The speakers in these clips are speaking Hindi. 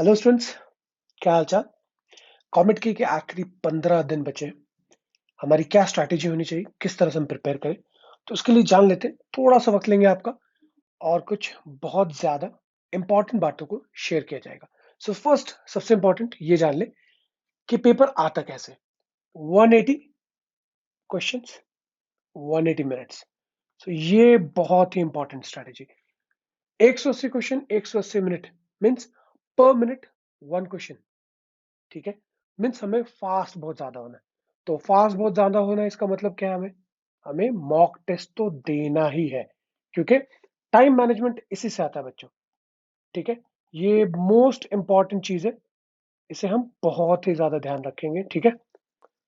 हेलो स्टूडेंट्स, क्या हाल चाल। कॉमेट की के आखिरी 15 दिन बचे हैं। हमारी क्या स्ट्रैटेजी होनी चाहिए, किस तरह से हम प्रिपेयर करें, तो उसके लिए जान लेते हैं। थोड़ा सा वक्त लेंगे आपका और कुछ बहुत ज्यादा इंपॉर्टेंट बातों को शेयर किया जाएगा। सो फर्स्ट, सबसे इंपॉर्टेंट ये जान ले कि पेपर आता कैसे। 180 क्वेश्चंस, 180 मिनट्स। सो ये बहुत ही important strategy. 180 question, 180 minute means per minute 1 question. ठीक है, मीन्स हमें फास्ट बहुत ज्यादा होना है। तो फास्ट बहुत ज्यादा होना है, इसका मतलब क्या है? हमें हमें मॉक टेस्ट तो देना ही है, क्योंकि टाइम मैनेजमेंट इसी से आता है बच्चों। ठीक है, ये मोस्ट इंपॉर्टेंट चीज है, इसे हम बहुत ही ज्यादा ध्यान रखेंगे। ठीक है,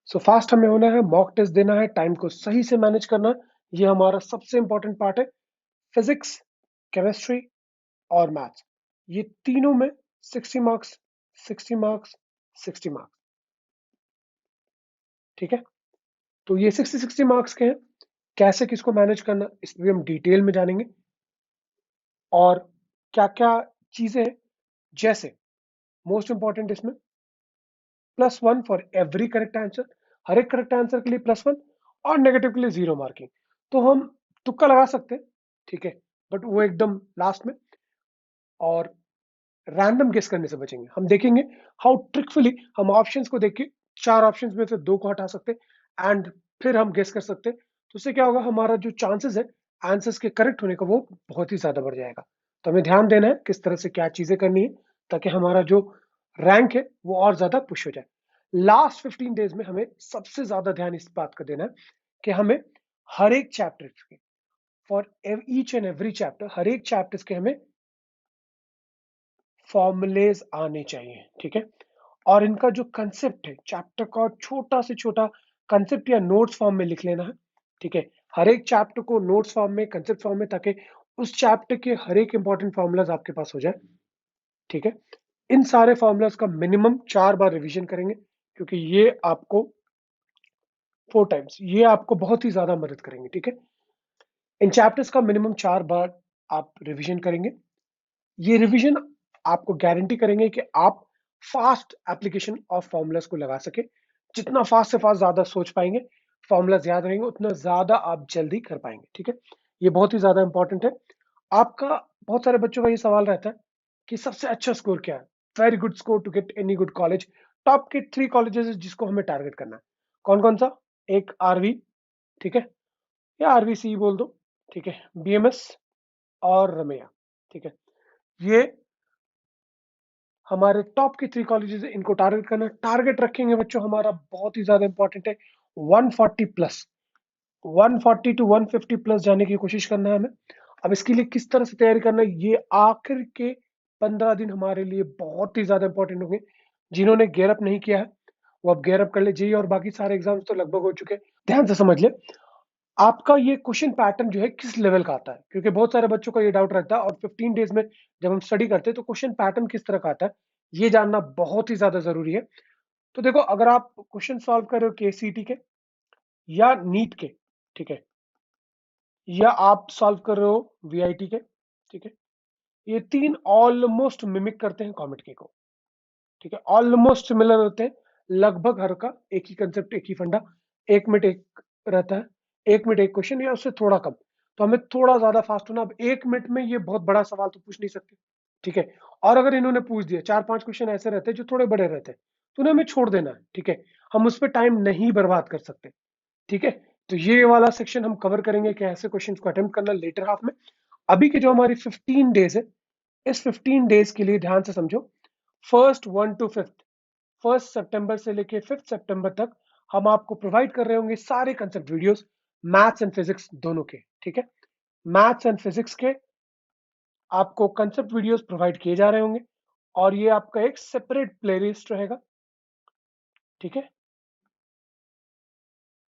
सो फास्ट हमें होना है, मॉक टेस्ट देना है, टाइम को सही से मैनेज करना है। ये हमारा सबसे इंपॉर्टेंट पार्ट है। फिजिक्स, केमिस्ट्री और मैथ्स, ये तीनों में 60 मार्क्स, 60 मार्क्स, 60 मार्क्स। ठीक है, तो ये 60 मार्क्स के हैं। कैसे किसको मैनेज करना, इस पर भी हम डिटेल में जानेंगे। और क्या क्या चीजें हैं, जैसे मोस्ट इंपॉर्टेंट इसमें +1 फॉर एवरी करेक्ट आंसर। हर एक करेक्ट आंसर के लिए +1 और नेगेटिव के लिए 0 मार्किंग। तो हम तुक्का लगा सकते हैं, ठीक है, बट वो एकदम लास्ट में। और रैंडम गेस करने से बचेंगे। हम देखेंगे हाउ ट्रिकफुली हम ऑप्शंस को देख के 4 ऑप्शंस में से 2 को हटा सकते हैं एंड फिर हम गेस कर सकते हैं। तो उससे क्या होगा, हमारा जो चांसेस है आंसर्स के करेक्ट होने का वो बहुत ही ज्यादा बढ़ जाएगा। तो हमें ध्यान देना है किस तरह से क्या चीजें करनी है, ताकि हमारा जो रैंक है वो और ज्यादा पुश हो जाए। लास्ट 15 डेज में हमें सबसे ज्यादा ध्यान इस बात का देना है कि हमें हर एक चैप्टर के, for each and every chapter, हर एक चैप्टर के हमें फॉर्मूलेज आने चाहिए। ठीक है, और इनका जो कंसेप्ट है चैप्टर का, छोटा से छोटा कंसेप्ट या नोट्स फॉर्म में लिख लेना है। ठीक है, हर एक चैप्टर को नोट्स फॉर्म में, कंसेप्ट फॉर्म में, ताकि उस चैप्टर के हर एक इंपॉर्टेंट फॉर्मूलाज आपके पास हो जाए। ठीक है, इन सारे फॉर्मूलाज का मिनिमम 4 बार रिवीजन करेंगे, क्योंकि ये आपको 4 टाइम्स, ये आपको बहुत ही ज्यादा मदद करेंगे। ठीक है, इन चैप्टर्स का मिनिमम 4 बार आप रिवीजन करेंगे। ये रिवीजन आपको गारंटी करेंगे कि आप फास्ट एप्लीकेशन ऑफ फॉर्मूलाज को लगा सके। जितना फास्ट से फास्ट ज्यादा सोच पाएंगे, फॉर्मूलाज याद रहेंगे, उतना ज्यादा आप जल्दी कर पाएंगे। ठीक है, ये बहुत ही ज्यादा इंपॉर्टेंट है। आपका, बहुत सारे बच्चों का ये सवाल रहता है कि सबसे अच्छा स्कोर क्या है, very good score to get any good college. Top के 3 कॉलेजेस जिसको हमें टारगेट करना है, कौन कौन सा? एक आरवी, ठीक है, या आरवीसी बोल दो, ठीक है, बीएमएस और रमैया। ठीक है, ये हमारे टॉप के 3 कॉलेजेस, इनको टारगेट करना। टारगेट रखेंगे बच्चों, हमारा बहुत ही ज्यादा इंपॉर्टेंट है 140 प्लस, 140 टू 150 प्लस जाने की कोशिश करना है हमें। अब इसके लिए किस तरह से तैयारी करना है, ये आखिर के 15 दिन हमारे लिए बहुत ही ज्यादा इंपॉर्टेंट होंगे। जिन्होंने गेयर अप नहीं किया है वो अब गेयर अप कर ले। जेई और बाकी सारे एग्जाम्स तो लगभग हो चुके हैं। ध्यान से समझ ले, आपका ये क्वेश्चन पैटर्न जो है किस लेवल का आता है, क्योंकि बहुत सारे बच्चों का ये डाउट रहता है। और 15 डेज में जब हम स्टडी करते हैं तो क्वेश्चन पैटर्न किस तरह का आता है, ये जानना बहुत ही ज्यादा जरूरी है। तो देखो, अगर आप क्वेश्चन सॉल्व कर रहे हो केसीटी के या नीट के, ठीक है, या आप सॉल्व कर रहे हो वीआईटी के, ठीक है, ये 3 ऑलमोस्ट मिमिक करते हैं कॉमेट के को। ठीक है, ऑलमोस्ट सिमिलर होते हैं, लगभग हर का एक ही कंसेप्ट, एक ही फंडा, 1 मिनट एक रहता है, 1 मिनट एक क्वेश्चन या उससे थोड़ा कम। तो हमें थोड़ा ज्यादा फास्ट होना। अब 1 मिनट में ये बहुत बड़ा सवाल तो पूछ नहीं सकते। ठीक है, और अगर इन्होंने पूछ दिया, 4-5 क्वेश्चन ऐसे रहते हैं जो थोड़े बड़े रहते हैं, तो उन्हें हमें छोड़ देना है। ठीक है, हम उस पर टाइम नहीं बर्बाद कर सकते। ठीक है, तो ये वाला सेक्शन हम कवर करेंगे कि ऐसे क्वेश्चन को अटेम्प्ट करना लेटर हाफ में। अभी की जो हमारी 15 डेज है, इस 15 डेज के लिए ध्यान से समझो। फर्स्ट 1 टू 5, 1 सितंबर से लेके 5 सितंबर तक हम आपको प्रोवाइड कर रहे होंगे सारे concept videos, maths and physics दोनों के। ठीक है, मैथ्स एंड फिजिक्स के आपको कंसेप्ट वीडियोस प्रोवाइड किए जा रहे होंगे, और ये आपका एक सेपरेट प्लेलिस्ट रहेगा। ठीक है,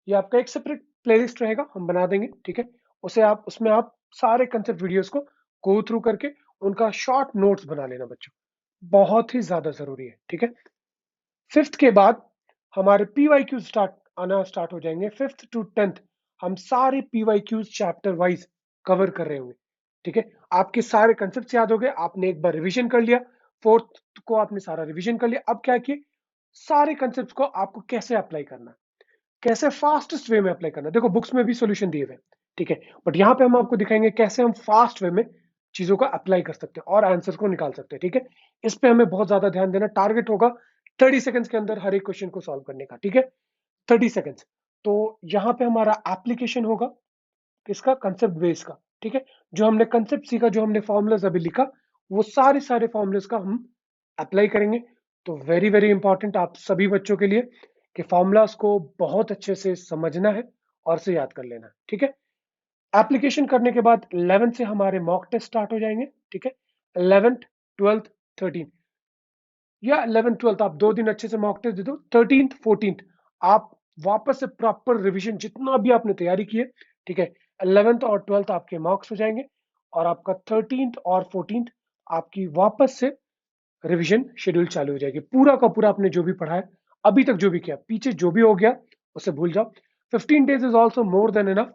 ये आपका एक सेपरेट प्लेलिस्ट रहेगा, हम बना देंगे। ठीक है, उसे आप, उसमें आप सारे कंसेप्ट वीडियोस को गो थ्रू करके उनका शॉर्ट नोट्स बना लेना बच्चों, बहुत ही ज्यादा जरूरी है। ठीक है, 5th के बाद हमारे पीवाईक्यू स्टार्ट आना स्टार्ट हो जाएंगे। 5th टू 10th हम सारे पीवाईक्यू चैप्टर वाइज कवर कर रहे होंगे। ठीक है, आपके सारे कंसेप्ट याद हो गए, आपने एक बार रिवीजन कर लिया। फोर्थ को आपने सारा रिवीजन कर लिया। अब क्या किए, सारे कंसेप्ट को आपको कैसे अप्लाई करना है, कैसे फास्टेस्ट वे में अप्लाई करना है। देखो बुक्स में भी सॉल्यूशन दिए हुए हैं, ठीक है, बट यहाँ पे हम आपको दिखाएंगे कैसे हम फास्ट वे में चीजों का अप्लाई कर सकते हैं और आंसर को निकाल सकते हैं, ठीक है। इस पे हमें बहुत ज्यादा ध्यान देना। टारगेट होगा 30 सेकंड्स के अंदर हर एक क्वेश्चन को सॉल्व करने का, ठीक है, 30 सेकंड्स। तो यहाँ पे हमारा एप्लीकेशन होगा किसका, कंसेप्ट बेस का, ठीक है। जो हमने कंसेप्ट सीखा, जो हमने फॉर्मूलाज अभी लिखा, वो सारे सारे फॉर्मूलाज का हम अप्लाई करेंगे। तो वेरी वेरी इंपॉर्टेंट आप सभी बच्चों के लिए कि फॉर्मूलाज को बहुत अच्छे से समझना है और से याद कर लेना है, ठीक है। एप्लीकेशन करने के बाद 11 से हमारे मॉक टेस्ट स्टार्ट हो जाएंगे, ठीक है। 11th 12th 13 या 11th 12th आप 2 दिन अच्छे से मॉक टेस्ट दे दो। 13th 14th आप वापस से प्रॉपर रिवीजन जितना भी आपने तैयारी की है, ठीक है। 11th और 12th आपके मॉक्स हो जाएंगे और आपका 13th और 14th आपकी वापस से रिवीजन शेड्यूल चालू हो जाएगी। पूरा का पूरा आपने जो भी पढ़ा है अभी तक, जो भी किया, पीछे जो भी हो गया उसे भूल जाओ। 15 days is also more than enough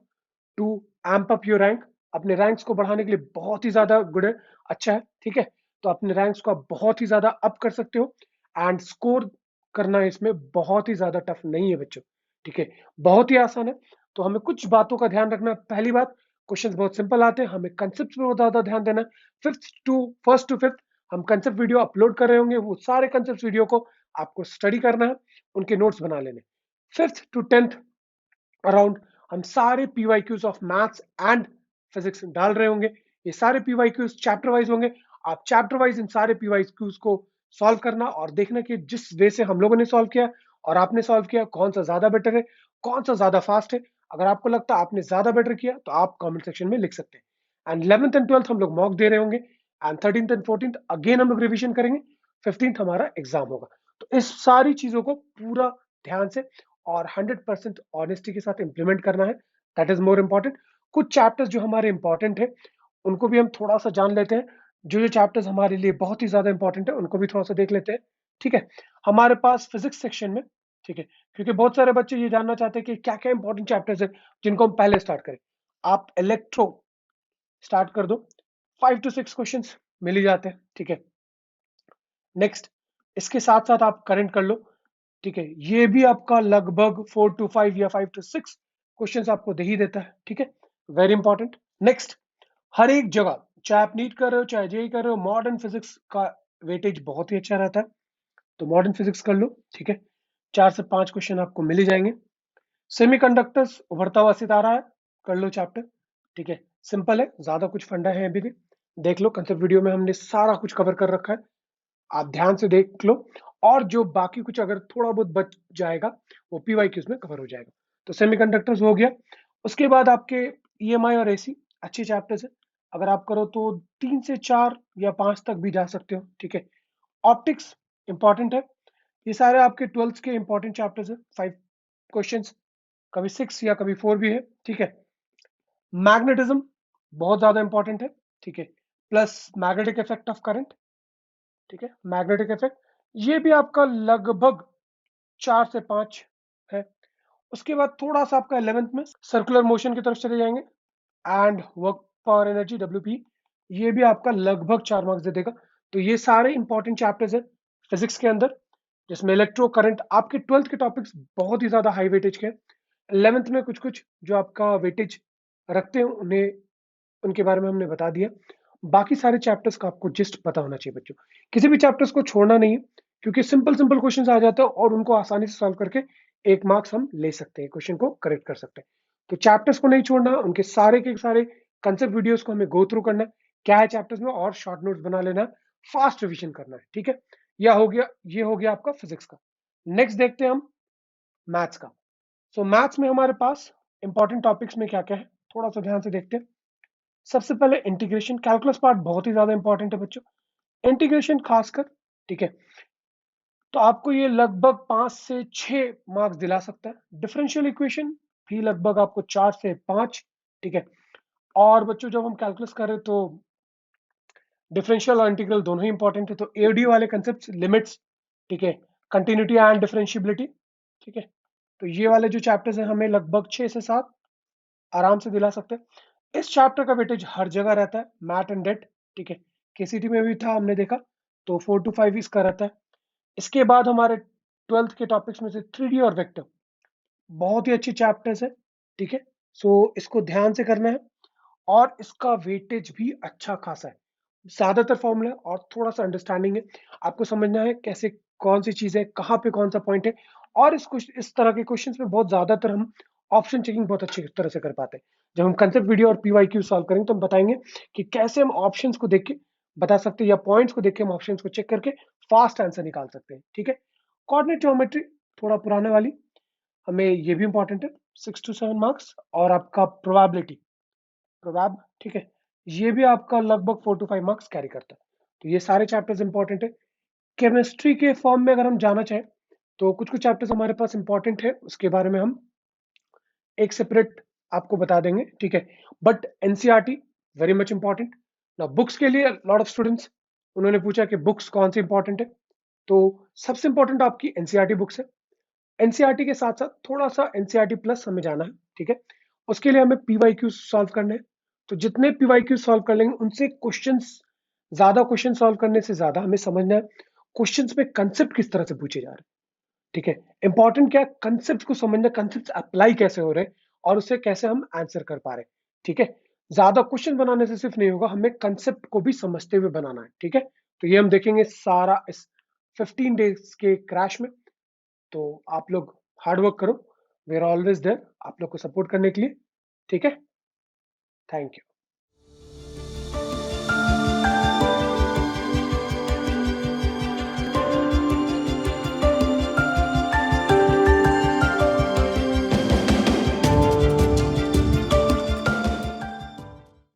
to amp up your rank. अपने रैंक्स को बढ़ाने के लिए बहुत ही ज्यादा गुड है, अच्छा है, ठीक है। तो अपने रैंक्स को आप बहुत ही ज्यादा अप कर सकते हो एंड स्कोर करना इसमें बहुत ही ज्यादा टफ नहीं है बच्चों, ठीक है, बहुत ही आसान है। तो हमें कुछ बातों का ध्यान रखना है। पहली बात, क्वेश्चंस बहुत सिंपल आते हैं, हमें कंसेप्ट पे बहुत ज्यादा ध्यान देना है। फर्स्ट टू फिफ्थ हम कंसेप्ट वीडियो अपलोड कर रहे होंगे, वो सारे कंसेप्ट वीडियो को आपको स्टडी करना है, उनके नोट्स बना लेने। 5th to 10th अराउंड हम सारे PYQs of maths and physics डाल रहे होंगे। ये सारे पीवाईक्यूज चैप्टर वाइज होंगे। आप चैप्टर वाइज इन सारे पीवाईक्यूज को सॉल्व करना और देखना कि जिस वे से हम लोगों ने सॉल्व किया और आपने सॉल्व किया कौन सा ज्यादा बेटर है, कौन सा ज्यादा फास्ट है। अगर आपको लगता है आपने ज्यादा बेटर किया तो आप कमेंट सेक्शन में लिख सकते हैं। एंड 11th एंड 12th हम लोग मॉक दे रहे होंगे and 13th and 14th again हम लोग रिविजन करेंगे। 15th हमारा एग्जाम होगा। तो इस सारी चीजों को पूरा ध्यान से और 100% ऑनेस्टी के साथ इंप्लीमेंट करना है, दैट इज मोर इंपॉर्टेंट। कुछ चैप्टर्स जो हमारे इंपॉर्टेंट है उनको भी हम थोड़ा सा जान लेते हैं। जो जो चैप्टर्स हमारे लिए बहुत ही ज्यादा इंपॉर्टेंट है उनको भी थोड़ा सा देख लेते हैं, ठीक है। हमारे पास फिजिक्स सेक्शन में, ठीक है, क्योंकि बहुत सारे बच्चे ये जानना चाहते हैं कि क्या क्या इंपॉर्टेंट चैप्टर्स है जिनको हम पहले स्टार्ट करें। आप इलेक्ट्रो स्टार्ट कर दो, 5 to 6 क्वेश्चंस मिल ही जाते हैं, ठीक है। नेक्स्ट, इसके साथ साथ आप करंट कर लो, ठीक है, ये भी आपका लगभग 4 to 5 या 5 to 6 क्वेश्चंस आपको दे ही देता है, ठीक है, वेरी इंपॉर्टेंट। नेक्स्ट, हर एक जगह चाहे आप नीट कर रहे हो चाहे जेई कर रहे हो, मॉडर्न फिजिक्स का वेटेज बहुत ही अच्छा रहता है। तो मॉडर्न फिजिक्स कर लो, ठीक है, 4 से 5 क्वेश्चन आपको मिल ही जाएंगे। सेमीकंडक्टर्स उभरता हुआ सितारा है, कर लो चैप्टर, ठीक है, सिंपल है, ज्यादा कुछ फंडा है अभी भी, देख लो कंसेप्ट वीडियो में हमने सारा कुछ कवर कर रखा है, आप ध्यान से देख लो। और जो बाकी कुछ अगर थोड़ा बहुत बच जाएगा वो पीवाईक्यूज में कवर हो जाएगा। तो सेमीकंडक्टर्स हो गया। उसके बाद आपके ईएमआई और एसी अच्छे चैप्टर्स है, अगर आप करो तो 3 से 4 या 5 तक भी जा सकते हो, ठीक है। ऑप्टिक्स इंपॉर्टेंट है। ये सारे आपके 12th के इंपॉर्टेंट चैप्टर्स है, 5 क्वेश्चंस, कभी 6 या कभी 4 भी है, ठीक है। मैग्नेटिज्म बहुत ज्यादा इंपॉर्टेंट है, ठीक है, plus magnetic effect of current, ठीक है, मैग्नेटिक इफेक्ट, ये भी आपका लगभग 4 से 5 है। उसके बाद थोड़ा सा आपका 11th में सर्कुलर मोशन की तरफ चले जाएंगे and work power energy WP, ये भी आपका लगभग 4 मार्क्स दे देगा। तो ये सारे इंपॉर्टेंट चैप्टर्स है फिजिक्स के अंदर, जिसमें इलेक्ट्रो करंट आपके 12th के टॉपिक्स बहुत ही ज्यादा हाई वेटेज के हैं। 11th में कुछ कुछ जो आपका वेटेज रखते हैं उन्हें, उनके बारे में हमने बता दिया। बाकी सारे चैप्टर्स का आपको जस्ट पता होना चाहिए बच्चों, किसी भी चैप्टर्स को छोड़ना नहीं है, क्योंकि सिंपल सिंपल क्वेश्चंस आ जाते हैं और उनको आसानी से सॉल्व करके 1 मार्क्स हम ले सकते हैं, क्वेश्चन को करेक्ट कर सकते हैं। तो चैप्टर्स को नहीं छोड़ना, उनके सारे के सारे कंसेप्ट वीडियोस को हमें गो थ्रू करना है, क्या है चैप्टर्स में, और शॉर्ट नोट्स बना लेना है, फास्ट रिविजन करना है, ठीक है। यह हो गया, ये हो गया आपका फिजिक्स का। नेक्स्ट देखते हैं हम मैथ्स का। सो मैथ्स में हमारे पास इंपॉर्टेंट टॉपिक्स में क्या क्या है, थोड़ा सा ध्यान से देखते हैं। सबसे पहले इंटीग्रेशन, कैलकुलस पार्ट बहुत ही ज्यादा इंपॉर्टेंट है बच्चों, इंटीग्रेशन खासकर, ठीक है। तो आपको ये लगभग 5 से 6 मार्क्स दिला सकता है। डिफरेंशियल इक्वेशन भी लगभग आपको 4 से 5, ठीक है। और बच्चों जब हम कैलकुलस करें तो डिफरेंशियल और इंटीग्रल दोनों ही इंपॉर्टेंट है। तो एडी वाले कंसेप्ट, लिमिट्स, ठीक है, कंटिन्यूटी एंड डिफरेंशियबिलिटी, ठीक है। तो ये वाले जो चैप्टर्स हैं हमें लगभग 6 से 7 आराम से दिला सकते हैं। इस चैप्टर का वेटेज हर जगह रहता है, मैट एंड डेट, ठीक है, केसीटी में भी था हमने देखा, तो 4 to 5 इसका रहता है। इसके बाद हमारे 12th के टॉपिक्स में से 3D और वेक्टर, बहुत ही अच्छी चैप्टर्स है, ठीक है। सो इसको ध्यान से करना है, और इसका वेटेज भी अच्छा खासा है। ज्यादातर फॉर्मूला और थोड़ा सा अंडरस्टैंडिंग है, आपको समझना है कैसे कौन सी चीज है, कहाँ पे कौन सा पॉइंट है। और इस तरह के क्वेश्चंस में बहुत ज्यादातर हम ऑप्शन चेकिंग बहुत अच्छी तरह से कर पाते हैं। जब हम कंसेप्ट वीडियो और पीवाईक्यू सॉल्व करेंगे तो हम बताएंगे कि कैसे हम ऑप्शंस को देख के बता सकते हैं, या पॉइंट्स को देख के हम ऑप्शंस को चेक करके फास्ट आंसर निकाल सकते हैं, ठीक है। कोऑर्डिनेट ज्योमेट्री थोड़ा पुराने वाली, हमें ये भी इंपॉर्टेंट है, 6 to 7 मार्क्स। और आपका प्रोबेबिलिटी, प्रोबैब, ठीक है, ये भी आपका लगभग 4 to 5 मार्क्स कैरी करता है। तो ये सारे चैप्टर्स इंपॉर्टेंट है। केमिस्ट्री के फॉर्म में अगर हम जाना चाहें तो कुछ कुछ चैप्टर्स हमारे पास इंपॉर्टेंट है, उसके बारे में हम एक सेपरेट आपको बता देंगे, ठीक है। But NCERT very much important. ना बुक्स के लिए लॉट ऑफ स्टूडेंट्स उन्होंने पूछा कि बुक्स कौन सी इंपॉर्टेंट है, तो सबसे इंपॉर्टेंट आपकी एनसीईआरटी बुक्स है। एनसीईआरटी के साथ साथ थोड़ा सा एनसीईआरटी प्लस हमें जाना है, ठीक है। उसके लिए हमें पीवाईक्यू सॉल्व करने हैं। तो जितने पीवाईक्यू सॉल्व कर लेंगे उनसे क्वेश्चंस, ज्यादा क्वेश्चन सॉल्व करने से ज्यादा हमें समझना है क्वेश्चंस में कंसेप्ट किस तरह से पूछे जा रहे हैं, ठीक है। इंपॉर्टेंट क्या है, कंसेप्ट को समझना, कंसेप्ट अप्लाई कैसे हो रहे हैं और उससे कैसे हम आंसर कर पा रहे हैं, ठीक है। ज्यादा क्वेश्चन बनाने से सिर्फ नहीं होगा, हमें कंसेप्ट को भी समझते हुए बनाना है, ठीक है। तो ये हम देखेंगे सारा इस 15 डेज के क्रैश में। तो आप लोग हार्ड वर्क करो, वी आर ऑलवेज देयर आप लोग को सपोर्ट करने के लिए, ठीक है। Thank you.